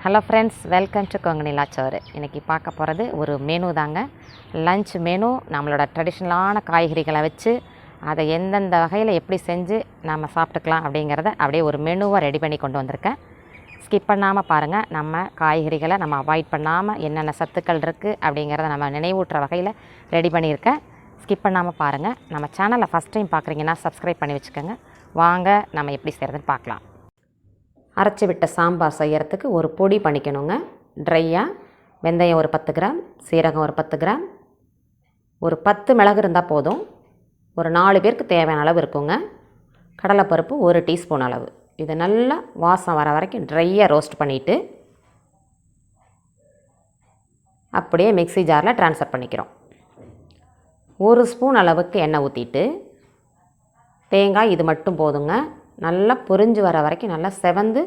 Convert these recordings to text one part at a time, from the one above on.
Hello friends, welcome to Kongu Nila Soru. இன்றைக்கி பார்க்க போகிறது ஒரு மெனு தாங்க. Lunch menu. நம்மளோட ட்ரெடிஷ்னலான காய்கறிகளை வச்சு அதை எந்தெந்த வகையில் எப்படி செஞ்சு நம்ம சாப்பிட்டுக்கலாம் அப்படிங்கிறத அப்படியே ஒரு மெனுவாக ரெடி பண்ணி கொண்டு வந்திருக்கேன். ஸ்கிப் பண்ணாமல் பாருங்கள். நம்ம காய்கறிகளை நம்ம அவாய்ட் பண்ணாமல் என்னென்ன சத்துக்கள் இருக்குது அப்படிங்கிறத நம்ம நினைவூட்டுற வகையில் ரெடி பண்ணியிருக்கேன். ஸ்கிப் பண்ணாமல் பாருங்கள். நம்ம சேனலை ஃபஸ்ட் டைம் பார்க்குறீங்கன்னா சப்ஸ்கிரைப் பண்ணி வச்சுக்கோங்க. வாங்க நம்ம எப்படி செய்கிறதுன்னு பார்க்கலாம். அரைச்சி விட்ட சாம்பார் செய்கிறதுக்கு ஒரு பொடி பண்ணிக்கணுங்க. ட்ரையாக வெந்தயம் ஒரு 10 கிராம், சீரகம் ஒரு 10 கிராம், ஒரு 10 மிளகு இருந்தால் போதும். ஒரு 4 பேருக்கு தேவையான அளவு இருக்குங்க. கடலைப்பருப்பு 1 டீஸ்பூன் அளவு. இது நல்லா வாசம் வர வரைக்கும் ட்ரையாக ரோஸ்ட் பண்ணிவிட்டு அப்படியே மிக்ஸி ஜாரில் ட்ரான்ஸ்ஃபர் பண்ணிக்கிறோம். 1 ஸ்பூன் அளவுக்கு எண்ணெய் ஊற்றிட்டு தேங்காய் இது மட்டும் போதுங்க. நல்லா பொரிஞ்சு வர வரைக்கும் நல்லா செவந்து,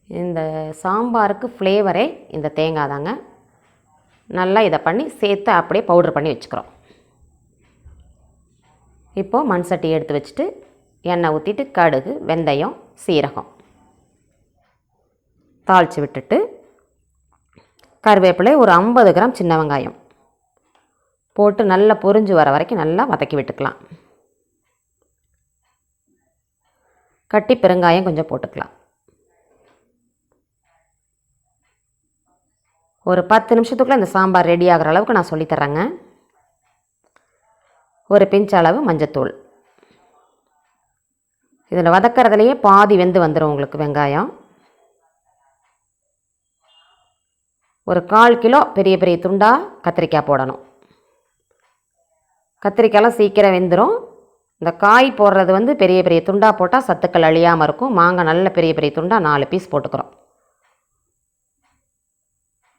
இந்த சாம்பாருக்கு ஃப்ளேவரே இந்த தேங்காய் தாங்க. நல்லா இதை பண்ணி சேர்த்து அப்படியே பவுட்ரு பண்ணி வச்சுக்கிறோம். இப்போது மண் சட்டி எடுத்து வச்சுட்டு எண்ணெய் ஊற்றிட்டு கடுகு, வெந்தயம், சீரகம் தாளித்து விட்டுட்டு கருவேப்பிலை ஒரு 50 கிராம் சின்ன வெங்காயம் போட்டு நல்லா பொரிஞ்சு வர வரைக்கும் நல்லா வதக்கி விட்டுக்கலாம். கட்டி பெருங்காயம் கொஞ்சம் போட்டுக்கலாம். ஒரு 10 நிமிஷத்துக்குள்ளே இந்த சாம்பார் ரெடி ஆகிற அளவுக்கு நான் சொல்லித்தரேங்க. ஒரு பிஞ்ச் அளவு மஞ்சத்தூள். இதில் வதக்கிறதுலையே பாதி வெந்து வந்துடும் உங்களுக்கு வெங்காயம். ஒரு 1/4 கிலோ பெரிய பெரிய துண்டாக கத்திரிக்காய் போடணும். கத்திரிக்காயெலாம் சீக்கிரம் வெந்துடும். இந்த காய் போடுறது பெரிய பெரிய துண்டாக போட்டால் சத்துக்கள் அழியாமல் இருக்கும். மாங்காய் நல்ல பெரிய பெரிய துண்டாக 4 பீஸ் போட்டுக்கிறோம்.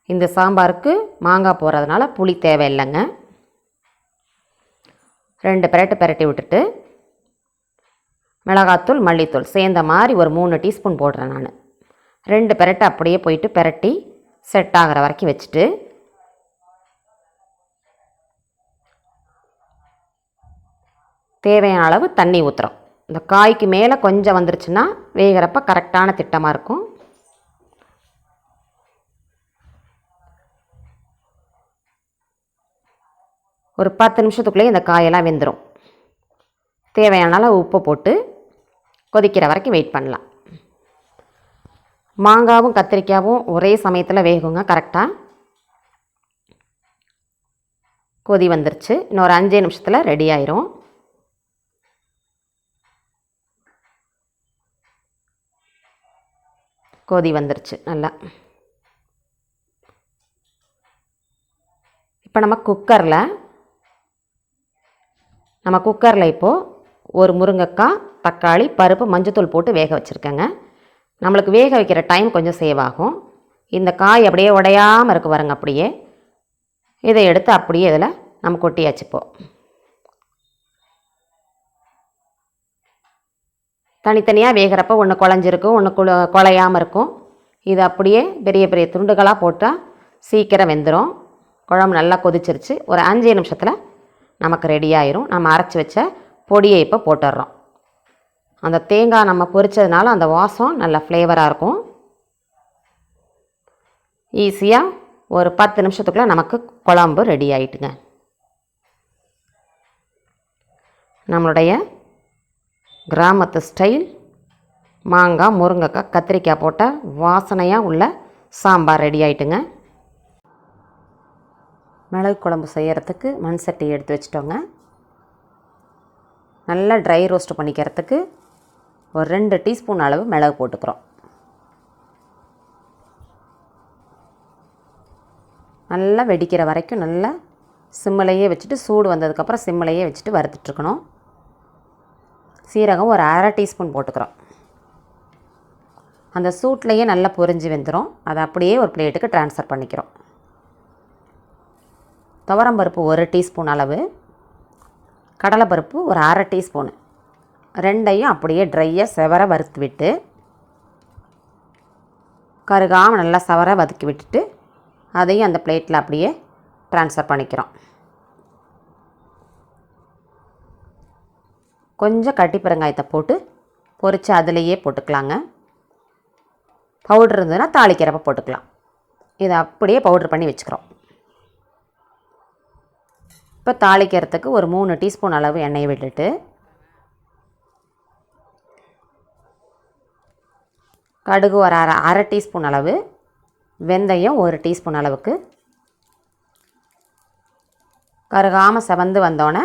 இந்த சாம்பாருக்கு மாங்காய் போடுறதுனால புளி தேவையில்லைங்க. 2 பிரட்டி விட்டுட்டு மிளகாத்தூள், மல்லித்தூள் சேர்ந்த மாதிரி ஒரு 3 டீஸ்பூன் போடுறேன் நான். 2 பிரட்டு அப்படியே போயிட்டு பிரட்டி செட் ஆகிற வரைக்கும் வச்சுட்டு தேவையான அளவு தண்ணி ஊற்றுறோம். இந்த காய்க்கு மேலே கொஞ்சம் வந்துருச்சுன்னா வேகிறப்ப கரெக்டான திட்டமாக இருக்கும். ஒரு 10 நிமிஷத்துக்குள்ளேயே இந்த காயெல்லாம் வெந்துடும். தேவையான அளவு உப்பு போட்டு கொதிக்கிற வரைக்கும் வெயிட் பண்ணலாம். மாங்காவும் கத்திரிக்காயும் ஒரே சமயத்தில் வேகுங்க கரெக்டாக. கொதி வந்துருச்சு. இன்னொரு 5 நிமிஷத்தில் ரெடி ஆயிரும். கொதி வந்துருச்சு நல்லா. இப்போ நம்ம குக்கரில் இப்போது ஒரு முருங்கைக்காய், தக்காளி, பருப்பு, மஞ்சத்தூள் போட்டு வேக வச்சுருக்கேங்க. நம்மளுக்கு வேக வைக்கிற டைம் கொஞ்சம் சேவ் ஆகும். இந்த காய் அப்படியே உடையாமல் இருக்கு பாருங்க. அப்படியே இதை எடுத்து அப்படியே இதில் நம்ம கொட்டியாச்சுப்போம். தனித்தனியாக வேகிறப்ப ஒன்று குழஞ்சிருக்கும், ஒன்று குழையாமல் இருக்கும். இது அப்படியே பெரிய பெரிய துண்டுகளாக போட்டால் சீக்கிரம் வெந்துடும். குழம்பு நல்லா கொதிச்சிருச்சு. ஒரு 5 நிமிஷத்தில் நமக்கு ரெடி ஆயிரும். நம்ம அரைச்சி வச்ச பொடியை இப்போ போட்டுடுறோம். அந்த தேங்காய் நம்ம பொரிச்சதுனால அந்த வாசம் நல்ல ஃப்ளேவராக இருக்கும். ஈஸியாக ஒரு 10 நிமிஷத்துக்குள்ளே நமக்கு குழம்பு ரெடி ஆகிட்டுங்க. நம்மளுடைய கிராமத்து ஸ்டைல் மாங்காய், முருங்கைக்காய், கத்திரிக்காய் போட்ட வாசனையாக உள்ள சாம்பார் ரெடி ஆகிட்டுங்க. மிளகு குழம்பு செய்கிறதுக்கு மண் சட்டி எடுத்து வச்சிட்டோங்க. நல்லா ட்ரை ரோஸ்ட் பண்ணிக்கிறதுக்கு ஒரு 2 டீஸ்பூன் அளவு மிளகு போட்டுக்கிறோம். நல்லா வெடிக்கிற வரைக்கும் நல்லா சிம்மிலையே வச்சுட்டு, சூடு வந்ததுக்கப்புறம் சிம்மிலையே வச்சுட்டு வறுத்துட்ருக்கணும். சீரகம் ஒரு 1/2 டீஸ்பூன் போட்டுக்கிறோம். அந்த சூட்லேயே நல்லா பொரிஞ்சு வெந்துடும். அதை அப்படியே ஒரு பிளேட்டுக்கு ட்ரான்ஸ்ஃபர் பண்ணிக்கிறோம். துவரம்பருப்பு 1 டீஸ்பூன் அளவு, கடலைப்பருப்பு ஒரு 1/2 டீஸ்பூனு, ரெண்டையும் அப்படியே ட்ரையாக செவர வறுத்து விட்டு கருகாமல் நல்லா செவர வதக்கி விட்டுட்டு அதையும் அந்த பிளேட்டில் அப்படியே ட்ரான்ஸ்ஃபர் பண்ணிக்கிறோம். கொஞ்சம் கட்டி பெருங்காயத்தை போட்டு பொரித்து அதிலையே போட்டுக்கலாங்க. பவுட்ரு இருந்ததுன்னா தாளிக்கிறப்ப போட்டுக்கலாம். இதை அப்படியே பவுட்ரு பண்ணி வச்சுக்கிறோம். இப்போ தாளிக்கிறதுக்கு ஒரு 3 டீஸ்பூன் அளவு எண்ணெயை விட்டுட்டு கடுகு ஒரு அரை டீஸ்பூன் அளவு, வெந்தயம் 1 டீஸ்பூன் அளவுக்கு, கருகாமல் செவந்து வந்தோடனே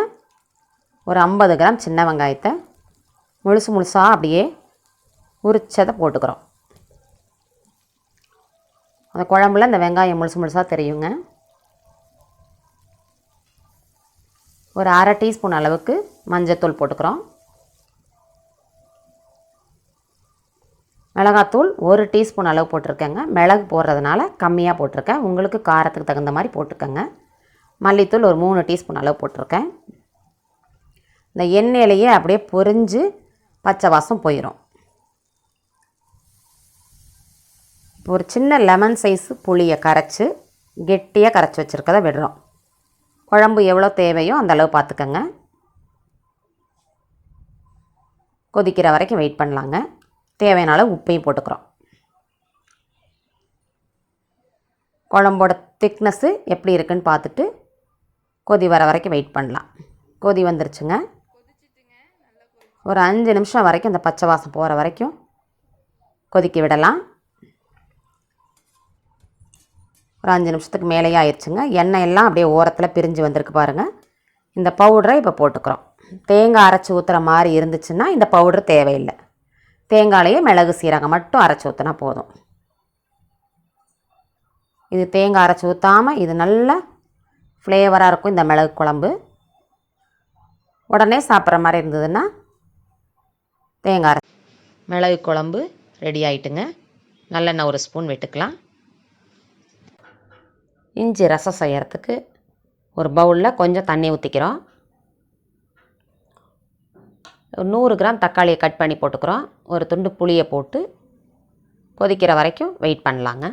ஒரு 50 கிராம் சின்ன வெங்காயத்தை முழுசாக அப்படியே உரிச்சதை போட்டுக்கிறோம். அந்த குழம்புல இந்த வெங்காயம் முழுசாக தெரியுங்க. ஒரு அரை டீஸ்பூன் அளவுக்கு மஞ்சத்தூள் போட்டுக்கிறோம். மிளகாத்தூள் 1 டீஸ்பூன் அளவு போட்டிருக்கேங்க. மிளகு போடுறதுனால கம்மியாக போட்டிருக்கேன். உங்களுக்கு காரத்துக்கு தகுந்த மாதிரி போட்டுக்கோங்க. மல்லித்தூள் ஒரு 3 டீஸ்பூன் அளவு போட்டிருக்கேன். இந்த எண்ணெயிலேயே அப்படியே பொரிஞ்சு பச்சை வாசம் போயிடும். ஒரு சின்ன லெமன் சைஸு புளியை கரைச்சி கெட்டியாக கரைச்சி வச்சுருக்கதை விடுறோம். குழம்பு எவ்வளோ தேவையோ அந்த அளவு பார்த்துக்கங்க. கொதிக்கிற வரைக்கும் வெயிட் பண்ணலாங்க. தேவையான அளவு உப்பையும் போட்டுக்கிறோம். குழம்போட திக்னஸ்ஸு எப்படி இருக்குன்னு பார்த்துட்டு கொதி வர வரைக்கும் வெயிட் பண்ணலாம். கொதி வந்துருச்சுங்க. ஒரு 5 நிமிஷம் வரைக்கும் இந்த பச்சை வாசம் போகிற வரைக்கும் கொதிக்க விடலாம். ஒரு 5 நிமிஷத்துக்கு மேலேயே ஆயிடுச்சுங்க. எண்ணெய் எல்லாம் அப்படியே ஓரத்தில் பிரிஞ்சு வந்திருக்கு பாருங்கள். இந்த பவுடரை இப்போ போட்டுக்கிறோம். தேங்காய் அரைச்சி ஊற்றுற மாதிரி இருந்துச்சுன்னா இந்த பவுட்ரு தேவையில்லை. தேங்காயிலேயே மிளகு சீரகம் மட்டும் அரைச்சி ஊற்றினா போதும். இது தேங்காய் அரைச்சி ஊற்றாமல் இது நல்ல ஃப்ளேவராக இருக்கும். இந்த மிளகு குழம்பு உடனே சாப்பிட்ற மாதிரி இருந்ததுன்னா தேங்காய் மிளகு குழம்பு ரெடி ஆகிட்டுங்க. நல்லெண்ணெய் 1 ஸ்பூன் விட்டுக்கலாம். இஞ்சி ரசம் செய்கிறதுக்கு ஒரு பவுலில் கொஞ்சம் தண்ணி ஊற்றிக்கிறோம். 100 கிராம் தக்காளியை கட் பண்ணி போட்டுக்கிறோம். ஒரு துண்டு புளியை போட்டு கொதிக்கிற வரைக்கும் வெயிட் பண்ணலாங்க.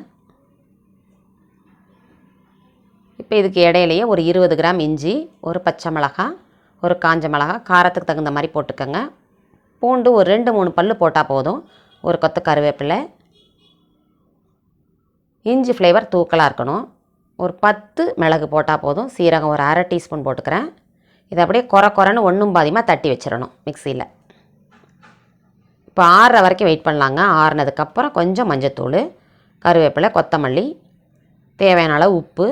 இப்போ இதுக்கு இடையிலையே ஒரு 20 கிராம் இஞ்சி, ஒரு பச்சை மிளகாய், ஒரு காஞ்ச மிளகாய் காரத்துக்கு தகுந்த மாதிரி போட்டுக்கோங்க. பூண்டு ஒரு 2-3 பல் போட்டால் போதும். ஒரு கொத்து கருவேப்பிலை. இஞ்சி ஃப்ளேவர் தூக்கலாக இருக்கணும். ஒரு 10 மிளகு போட்டால் போதும். சீரகம் ஒரு அரை டீஸ்பூன் போட்டுக்கிறேன். இதை அப்படியே குறைன்னு ஒன்றும் பாதியமாக தட்டி வச்சிடணும் மிக்சியில். இப்போ ஆறுற வரைக்கும் வெயிட் பண்ணலாங்க. ஆறுனதுக்கப்புறம் கொஞ்சம் மஞ்சத்தூள், கருவேப்பிலை, கொத்தமல்லி, தேவையான அளவு உப்பு.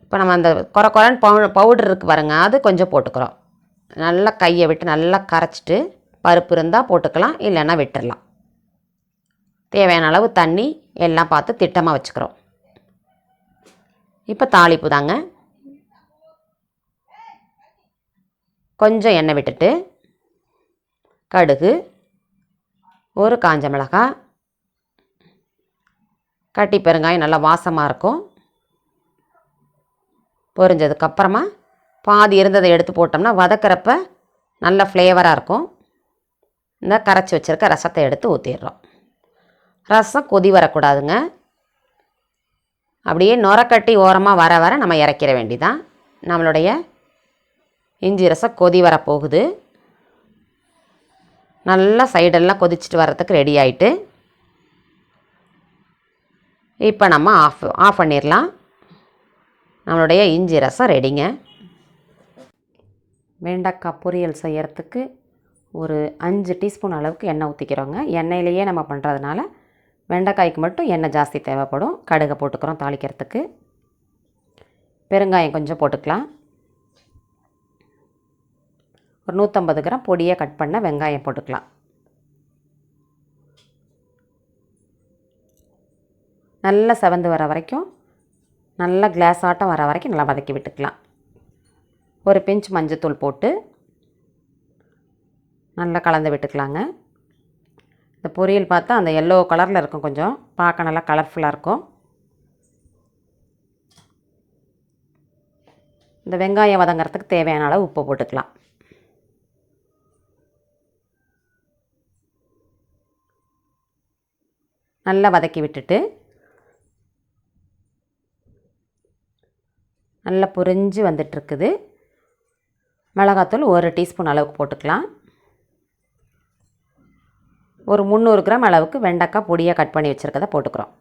இப்போ நம்ம அந்த குறைன்னு பவுடர் இருக்குது பாருங்க, அது கொஞ்சம் போட்டுக்கிறோம். நல்லா கையை விட்டு நல்லா கரைச்சிட்டு பருப்பு இருந்தால் போட்டுக்கலாம், இல்லைன்னா விட்டுடலாம். தேவையான அளவு தண்ணி எல்லாம் பார்த்து திட்டமாக வச்சுக்கிறோம். இப்போ தாளிப்பு தாங்க. கொஞ்சம் எண்ணெய் விட்டுட்டு கடுகு, ஒரு காஞ்ச மிளகாய், கட்டி பெருங்காயம் நல்லா வாசமாக இருக்கும். பொரிஞ்சதுக்கப்புறமா பாதி இருந்ததை எடுத்து போட்டோம்னா வதக்கிறப்ப நல்ல ஃப்ளேவராக இருக்கும். இந்த கரைச்சி வச்சுருக்க ரசத்தை எடுத்து ஊற்றிடுறோம். ரசம் கொதி வரக்கூடாதுங்க. அப்படியே நுரக்கட்டி ஓரமாக வர வர நம்ம இறக்கிற வேண்டிதான். நம்மளுடைய இஞ்சி ரசம் கொதி வரப்போகுது. நல்லா சைடெல்லாம் கொதிச்சுட்டு வர்றதுக்கு ரெடி ஆகிட்டு இப்போ நம்ம ஆஃப் பண்ணிடலாம். நம்மளுடைய இஞ்சி ரசம் ரெடிங்க. வெண்டைக்காய் பொரியல் செய்கிறதுக்கு ஒரு 5 டீஸ்பூன் அளவுக்கு எண்ணெய் ஊற்றிக்கிறோங்க. எண்ணெயிலேயே நம்ம பண்ணுறதுனால வெண்டைக்காய்க்கு மட்டும் எண்ணெய் ஜாஸ்தி தேவைப்படும். கடுகை போட்டுக்கிறோம் தாளிக்கிறதுக்கு. பெருங்காயம் கொஞ்சம் போட்டுக்கலாம். ஒரு 150 கிராம் பொடியாக கட் பண்ண வெங்காயம் போட்டுக்கலாம். நல்லா செவந்து வர வரைக்கும், நல்லா கிளாஸ் ஆட்டம் வர வரைக்கும் நல்லா வதக்கி விட்டுக்கலாம். ஒரு பிஞ்ச் மஞ்சத்தூள் போட்டு நல்லா கலந்து விட்டுக்கலாங்க. இந்த பொரியல் பார்த்தா அந்த எல்லோ கலரில் இருக்கும், கொஞ்சம் பார்க்க நல்லா கலர்ஃபுல்லாக இருக்கும். இந்த வெங்காயம் வதங்கிறதுக்கு தேவையான அளவு உப்பு போட்டுக்கலாம். நல்லா வதக்கி விட்டுட்டு நல்லா பொரிஞ்சு வந்துட்டுருக்குது. மிளகாத்தூள் 1 டீஸ்பூன் அளவுக்கு போட்டுக்கலாம். ஒரு 300 கிராம் அளவுக்கு வெண்டைக்காய் பொடியாக கட் பண்ணி வச்சுருக்கதை போட்டுக்கிறோம்.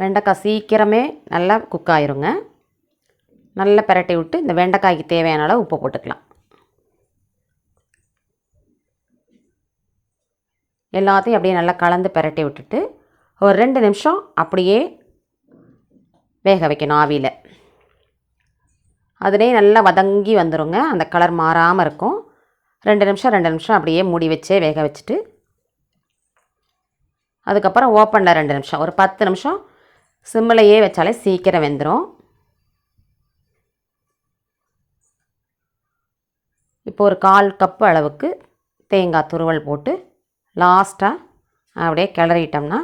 வெண்டைக்காய் சீக்கிரமே நல்லா குக் ஆயிருங்க. நல்லா பிரட்டி விட்டு இந்த வெண்டைக்காய்க்கு தேவையான அளவு உப்பு போட்டுக்கலாம். எல்லாத்தையும் அப்படியே நல்லா கலந்து பிரட்டி விட்டுட்டு ஒரு 2 நிமிஷம் அப்படியே வேக வைக்கணும் ஆவியில். அதுலேயே நல்லா வதங்கி வந்துடுங்க. அந்த கலர் மாறாமல் இருக்கும். 2 நிமிஷம் அப்படியே மூடி வச்சே வேக வச்சுட்டு அதுக்கப்புறம் ஓப்பனில் 2 நிமிஷம், ஒரு 10 நிமிஷம் சிம்மிலையே வச்சாலே சீக்கிரம் வெந்துடும். இப்போ ஒரு 1/4 கப்பு அளவுக்கு தேங்காய் துருவல் போட்டு லாஸ்ட்டாக அப்படியே கிளறிட்டோம்னா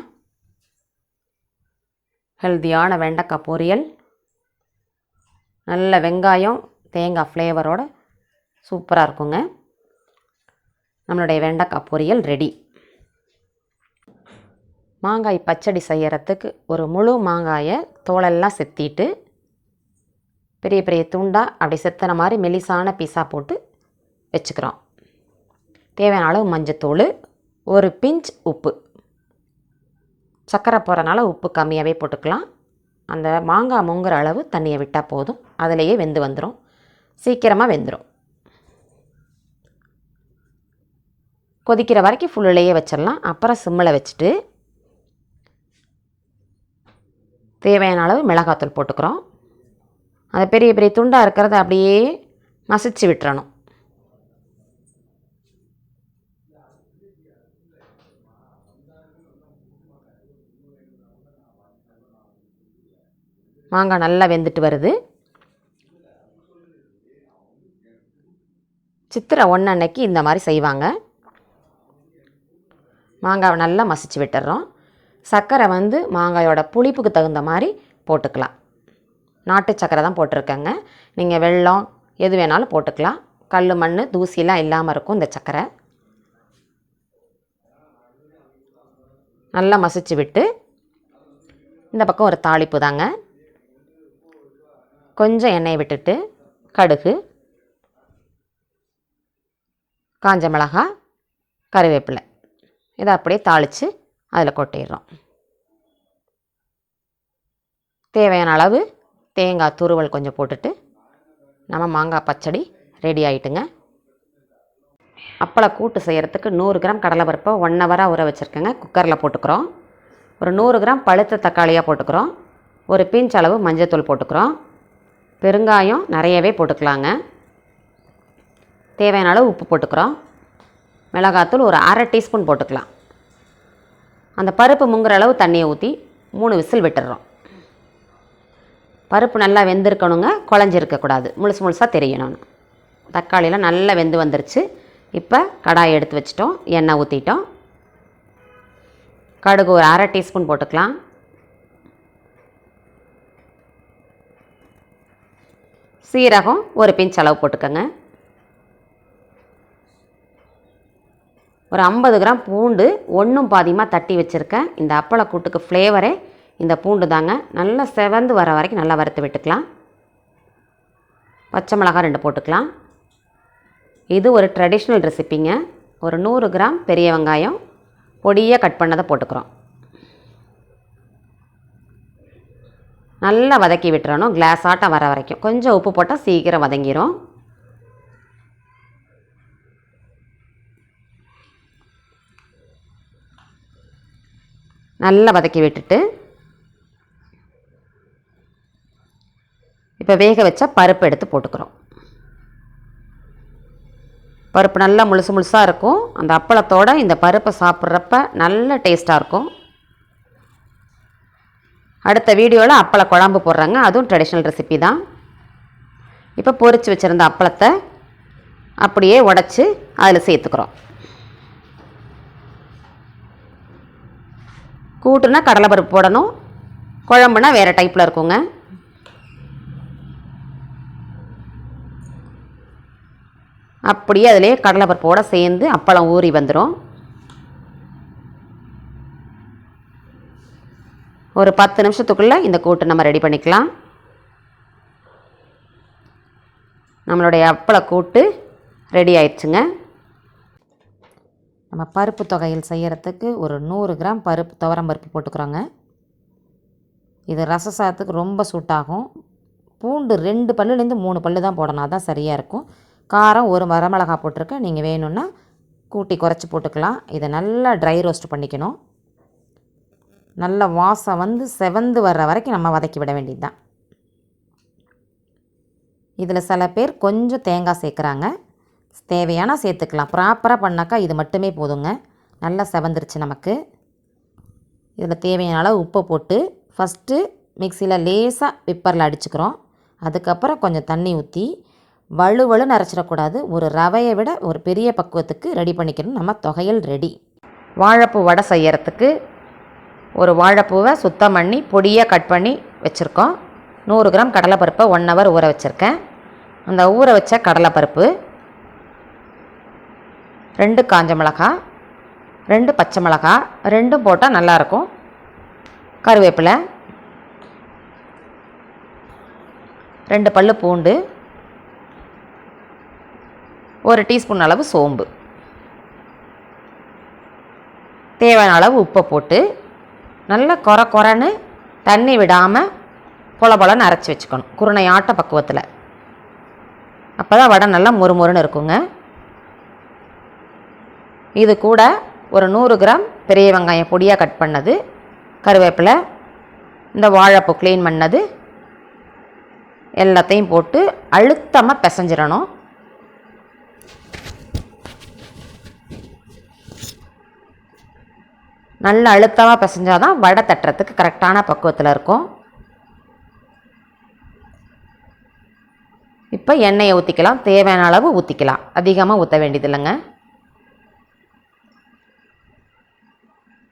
ஹெல்த்தியான வெண்டைக்காய் பொரியல் நல்ல வெங்காயம் தேங்காய் ஃப்ளேவரோடு சூப்பராக இருக்குங்க. நம்மளுடைய வெண்டைக்காய் பொரியல் ரெடி. மாங்காய் பச்சடி செய்கிறதுக்கு ஒரு முழு மாங்காயை தோலெல்லாம் செத்திட்டு பெரிய பெரிய துண்டாக அப்படி செத்தின மாதிரி மெலிசான பீஸாக போட்டு வச்சுக்கிறோம். தேவையான அளவு மஞ்சத்தூள், ஒரு பிஞ்ச் உப்பு, சர்க்கரை போகிறனால உப்பு கம்மியாகவே போட்டுக்கலாம். அந்த மாங்காய் முங்குற அளவு தண்ணியை விட்டால் போதும். அதிலேயே வெந்து வந்துடும், சீக்கிரமாக வெந்துடும். கொதிக்கிற வரைக்கும் ஃபுல்லையே வச்சிடலாம். அப்புறம் சிம்மில் வச்சுட்டு தேவையான அளவு மிளகாத்தூள் போட்டுக்கிறோம். அந்த பெரிய பெரிய துண்டாக இருக்கிறத அப்படியே மசிச்சு விட்டுறணும். மாங்காய் நல்லா வெந்துட்டு வருது. சித்திரை 1 அன்னைக்கு இந்த மாதிரி செய்வாங்க. மாங்காவை நல்லா மசிச்சு விட்டுறோம். சர்க்கரை மாங்காயோட புளிப்புக்கு தகுந்த மாதிரி போட்டுக்கலாம். நாட்டு சர்க்கரை தான் போட்டிருக்கேங்க. நீங்கள் வெல்லம் எது வேணாலும் போட்டுக்கலாம். கல் மண் தூசிலாம் இல்லாமல் இருக்கும் இந்த சர்க்கரை. நல்லா மசிச்சு விட்டு இந்த பக்கம் ஒரு தாளிப்பு தாங்க. கொஞ்சம் எண்ணெயை விட்டுட்டு கடுகு, காஞ்ச மிளகாய், கருவேப்பிலை இதை அப்படியே தாளித்து அதில் கொட்டிடுறோம். தேவையான அளவு தேங்காய் துருவல் கொஞ்சம் போட்டுட்டு நம்ம மாங்காய் பச்சடி ரெடி ஆகிட்டுங்க. அப்பளம் கூட்டு செய்கிறதுக்கு 100 கிராம் கடலைப்பருப்பை 1 ஹவராக ஊற வச்சுருக்கேங்க. குக்கரில் போட்டுக்கிறோம். ஒரு 100 கிராம் பழுத்த தக்காளியாக போட்டுக்கிறோம். ஒரு பிஞ்ச் அளவு மஞ்சத்தூள் போட்டுக்கிறோம். பெருங்காயம் நிறையவே போட்டுக்கலாங்க. தேவையான அளவு உப்பு போட்டுக்கிறோம். மிளகாத்தூள் ஒரு 1/2 டீஸ்பூன் போட்டுக்கலாம். அந்த பருப்பு முங்குற அளவு தண்ணியை ஊற்றி 3 விசில் விட்டுடுறோம். பருப்பு நல்லா வெந்திருக்கணுங்க, குழஞ்சிருக்கக்கூடாது, முழுசாக தெரியணும்னு. தக்காளிலாம் நல்லா வெந்து வந்துருச்சு. இப்போ கடாயை எடுத்து வச்சிட்டோம், எண்ணெய் ஊற்றிட்டோம். கடுகு ஒரு 1/2 டீஸ்பூன் போட்டுக்கலாம். சீரகம் ஒரு பிஞ்ச் அளவு போட்டுக்கோங்க. ஒரு 50 கிராம் பூண்டு 1 பாதியமாக தட்டி வச்சுருக்கேன். இந்த அப்பள கூட்டுக்கு ஃப்ளேவரே இந்த பூண்டு தாங்க. நல்லா செவந்து வர வரைக்கும் நல்லா வறுத்து விட்டுக்கலாம். பச்சை மிளகாய் 2 போட்டுக்கலாம். இது ஒரு ட்ரெடிஷ்னல் ரெசிப்பிங்க. ஒரு 100 கிராம் பெரிய வெங்காயம் பொடியாக கட் பண்ணதை போட்டுக்கிறோம். நல்லா வதக்கி விட்டுறணும், கிளாஸ் ஆட்டம் வர வரைக்கும். கொஞ்சம் உப்பு போட்டால் சீக்கிரம் வதங்கிடும். நல்லா வதக்கி விட்டுட்டு இப்போ வேக வச்ச பருப்பு எடுத்து போட்டுக்கிறோம். பருப்பு நல்லா முழுசாக இருக்கும். அந்த அப்பளத்தோடு இந்த பருப்பை சாப்பிட்றப்ப நல்ல டேஸ்ட்டாக இருக்கும். அடுத்த வீடியோவில் அப்பள குழம்பு போடுறாங்க, அதுவும் ட்ரெடிஷ்னல் ரெசிபி தான். இப்போ பொரித்து வச்சுருந்த அப்பளத்தை அப்படியே உடச்சி அதில் சேர்த்துக்கிறோம். கூட்டுனா கடலைப்பருப்பு போடணும், குழம்புனா வேறு டைப்பில் இருக்குங்க. அப்படியே அதிலே கடலைப்பருப்போடு சேர்ந்து அப்பளம் ஊறி வந்துடும். ஒரு 10 நிமிஷத்துக்குள்ளே இந்த கூட்டு நம்ம ரெடி பண்ணிக்கலாம். நம்மளுடைய அப்பள கூட்டு ரெடி ஆயிடுச்சுங்க. நம்ம பருப்பு தொகையில் செய்கிறதுக்கு ஒரு 100 கிராம் பருப்பு துவரம் பருப்பு போட்டுக்கிறோங்க. இது ரச சாதத்துக்கு ரொம்ப சூட்டாகும். பூண்டு 2 பல்லுலேருந்து 3 பல்லு தான் போடணும், அதுதான் சரியாக இருக்கும். காரம் 1 வரமிளகா போட்டிருக்கேன், நீங்கள் வேணும்னா கூட்டி குறைச்சி போட்டுக்கலாம். இதை நல்லா ட்ரை ரோஸ்ட் பண்ணிக்கணும். நல்ல வாசம் வந்து செவந்து வர்ற வரைக்கும் நம்ம வதக்கி விட வேண்டியது தான். இதில் சில பேர் கொஞ்சம் தேங்காய் சேர்க்குறாங்க, தேவையான சேர்த்துக்கலாம். ப்ராப்பராக பண்ணாக்கா இது மட்டுமே போதுங்க. நல்லா செவந்துருச்சு நமக்கு. இதில் தேவையான அளவு உப்பை போட்டு ஃபஸ்ட்டு மிக்சியில் லேசாக பிப்பரில் அடிச்சுக்கிறோம். அதுக்கப்புறம் கொஞ்சம் தண்ணி ஊற்றி வலுவலுன்னு அரைச்சிடக்கூடாது. ஒரு ரவையை விட ஒரு பெரிய பக்குவத்துக்கு ரெடி பண்ணிக்கணும். நம்ம தொகையல் ரெடி. வாழைப்பூ வடை செய்யறதுக்கு ஒரு வாழைப்பூவை சுத்தம் பண்ணி பொடியாக கட் பண்ணி வச்சுருக்கோம். 100 கிராம் கடலைப்பருப்பை 1 ஹவர் ஊற வச்சுருக்கேன். அந்த ஊற வச்ச கடலைப்பருப்பு, 2 காஞ்ச மிளகா, 2 பச்சை மிளகா, 2 போட்டால் நல்லாயிருக்கும். கருவேப்பிலை, 2 பல்லு பூண்டு, 1 டீஸ்பூன் அளவு சோம்பு, தேவையான அளவு உப்பை போட்டு நல்லா கொரன்னு தண்ணி விடாமல் பொலன்னு அரைச்சி வச்சுக்கணும். குருணை ஆட்ட பக்குவத்தில். அப்போ தான் வடை நல்லா மொறுமொறுன்னு இருக்குங்க. இது கூட ஒரு 100 கிராம் பெரிய வெங்காயம் பொடியாக கட் பண்ணது, கருவேப்பிலை, இந்த வாழைப்பூ க்ளீன் பண்ணது எல்லாத்தையும் போட்டு அழுத்தமாக பிசைஞ்சிடணும். நல்ல அழுத்தமாக பிசைஞ்சாதான் வடை தட்டுறதுக்கு கரெக்டான பக்குவத்தில் இருக்கும். இப்போ எண்ணெயை ஊற்றிக்கலாம், தேவையான அளவு ஊற்றிக்கலாம், அதிகமாக ஊற்ற வேண்டியது இல்லைங்க.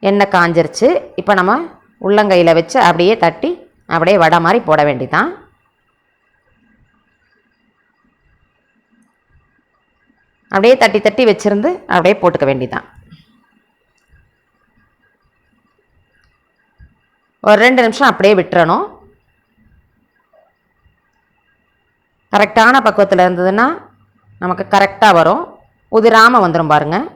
எண்ணெய் காஞ்சிருச்சு. இப்போ நம்ம உள்ளங்கையில் வச்சு அப்படியே தட்டி அப்படியே வடை மாதிரி போட வேண்டியதான். அப்படியே தட்டி தட்டி வச்சுருந்து அப்படியே போட்டுக்க வேண்டியதான். ஒரு 2 நிமிஷம் அப்படியே விட்டுறணும். கரெக்டான பக்குவத்தில் இருந்ததுன்னா நமக்கு கரெக்டாக வரும், உதிராமல் வந்துடும் பாருங்கள்.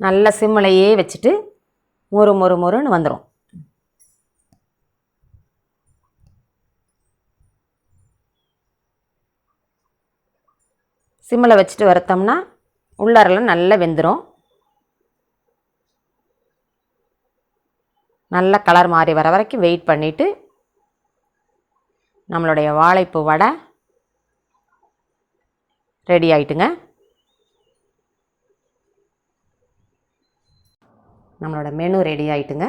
நல்ல சிம்மிலையே வச்சுட்டு மொறுன்னு வந்துடும். சிம்மில் வச்சுட்டு வறுத்தோம்னா உள்ளாரெல்லாம் நல்லா வெந்துடும். நல்ல கலர் மாறி வர வரைக்கும் வெயிட் பண்ணிவிட்டு நம்மளுடைய வாழைப்பூ வடை ரெடி ஆகிட்டுங்க. நம்மளோட மெனு ரெடி ஆகிட்டுங்க.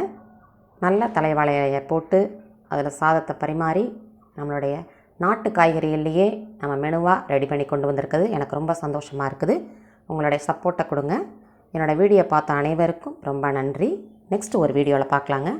நல்ல தலைவாழையை போட்டு அதில் சாதத்தை பரிமாறி நம்மளுடைய நாட்டு காய்கறிகள்லேயே நம்ம மெனுவாக ரெடி பண்ணி கொண்டு வந்திருக்குது. எனக்கு ரொம்ப சந்தோஷமாக இருக்குது. உங்களுடைய சப்போர்ட்டை கொடுங்க. என்னோடய வீடியோ பார்த்த அனைவருக்கும் ரொம்ப நன்றி. நெக்ஸ்ட் ஒரு வீடியோவில் பார்க்கலாங்க.